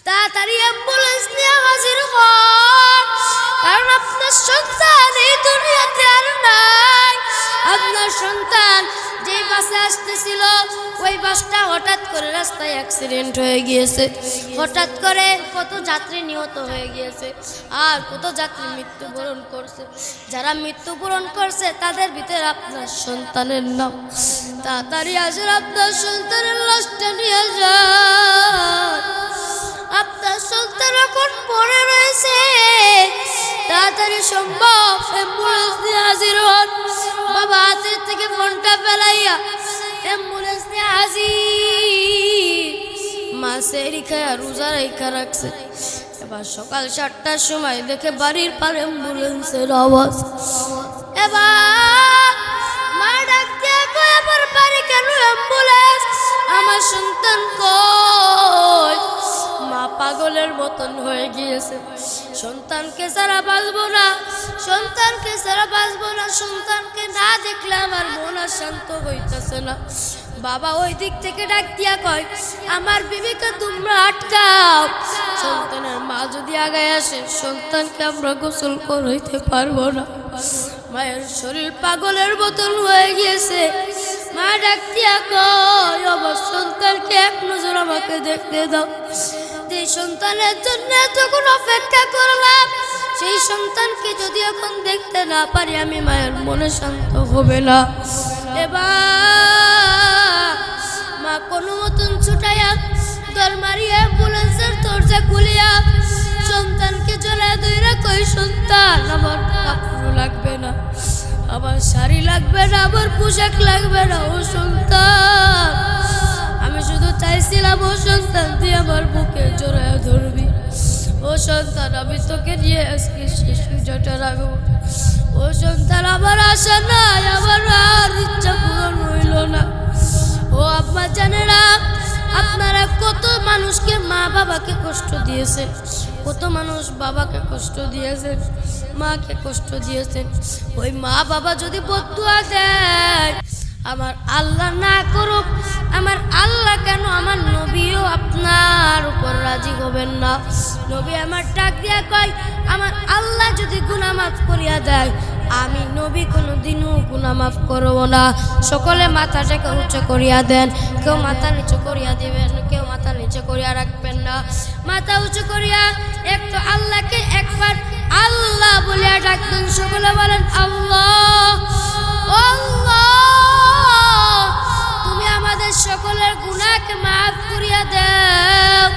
তাড়াতাড়ি অ্যাম্বুলেন্স নিয়ে হাজির হন, কারণ আপনার সন্তান এই দুনিয়াতে আর নাই। আপনার সন্তান যে বাসে আসতেছিল ওই বাসটা হঠাৎ করে রাস্তায় অ্যাক্সিডেন্ট হয়ে গিয়েছে। হঠাৎ করে কত যাত্রী নিহত হয়ে গিয়েছে, আর কত যাত্রী মৃত্যুবরণ করছে। যারা মৃত্যুবরণ করছে তাদের ভিতরে আপনার সন্তানের নাম। তাড়াতাড়ি আসেন, আপনার সন্তানের লাশটা নিয়ে যান। আপনার সন্তান এখন পড়ে রয়েছে, তাড়াতাড়ি সম্ভব অ্যাম্বুলেন্স নিয়ে হাজির হন। বাবা হাতের থেকে ফোনটা ফেলাইয়া অ্যাম্বুলেন্স নিয়ে হাজির। মা সেহরি খায়া রোজা রেখা রাখছে। এবার সকাল 7টার সময় দেখে বাড়ির পার অ্যাম্বুলেন্সের আওয়াজ। এবার মা ডাক দিয়া কয়, আমার বাড়ি কেন অ্যাম্বুলেন্স? আমার সন্তান কই? মা পাগলের মতন হয়ে গিয়েছে। সন্তানকে ছাড়া বাঁচবো না, সন্তানকে ছাড়া বাঁচবো না, সন্তানকে না দেখলে আমার মন আর শান্ত হইতেছে না। বাবা ওই দিক থেকে ডাক দিয়া কয়, আমার বিবিকে তোমরা আটকাও। সন্তানের মা যদি আগায় আসে, সন্তানকে আমরা গোসল করাইতে পারবো না। মায়ের শরীর পাগলের মতন হয়ে গিয়েছে। মা ডাক দিয়া কয়, আমার সন্তানকে এক নজর আমাকে দেখতে দাও। যে সন্তানের জন্য যখন অপেক্ষা করলাম, সেই সন্তানকে যদি এখন দেখতে না পারি, আমি মায়ের মনে শান্ত হবে না। এবার মা কোনো মতন ছুটাইয়া দর মারিয়া অ্যাম্বুলেন্সের দরজা খুলিয়া সন্তানকে জড়ায় ধইরা কই, সন্তান আমার কাপড় লাগবে না, আমার শাড়ি লাগবে না, আমার পোশাক লাগবে না। ও সন্তান, আমি শুধু চাইছিলাম ও সন্তান তুই আমার বুকে জড়ায় ধরবি। ও সন্তান, আমি তোকে নিয়ে আজকে শিশু জটা রাখবো। ও সন্তান, আমার আশা নাই, আমার আর ইচ্ছা পূরণ হইল না। ও আব্বা জানেরা, আপনারা কত মানুষকে মা বাবাকে কষ্ট দিয়েছেন, কত মানুষ বাবাকে কষ্ট দিয়েছেন, মাকে কষ্ট দিয়েছেন। ওই মা বাবা যদি বদদুয়া দেয়, আমার আল্লাহ না করুক, আমার আল্লাহ কেন, আমার নবীও আপনার উপর রাজি হবেন না। নবী আমার ডাক দিয়া কয়, আমার আল্লাহ যদি গুনাহ মাফ করিয়া দেয়, আমি নবী কোনোদিনও গুনাহ মাফ করব না। সকলে মাথাটাকে উঁচু করিয়া দেন। কেউ মাথা নিচু করিয়া দিবেন, কেউ মাথা নিচু করিয়া রাখবেন না। মাথা উঁচু করিয়া একটু আল্লাহকে একবার আল্লাহ বলিয়া ডাকবেন। সকলে বলেন, আল্লাহ আল্লাহ, তুমি আমাদের সকলের গুনাহকে মাফ করিয়া দাও।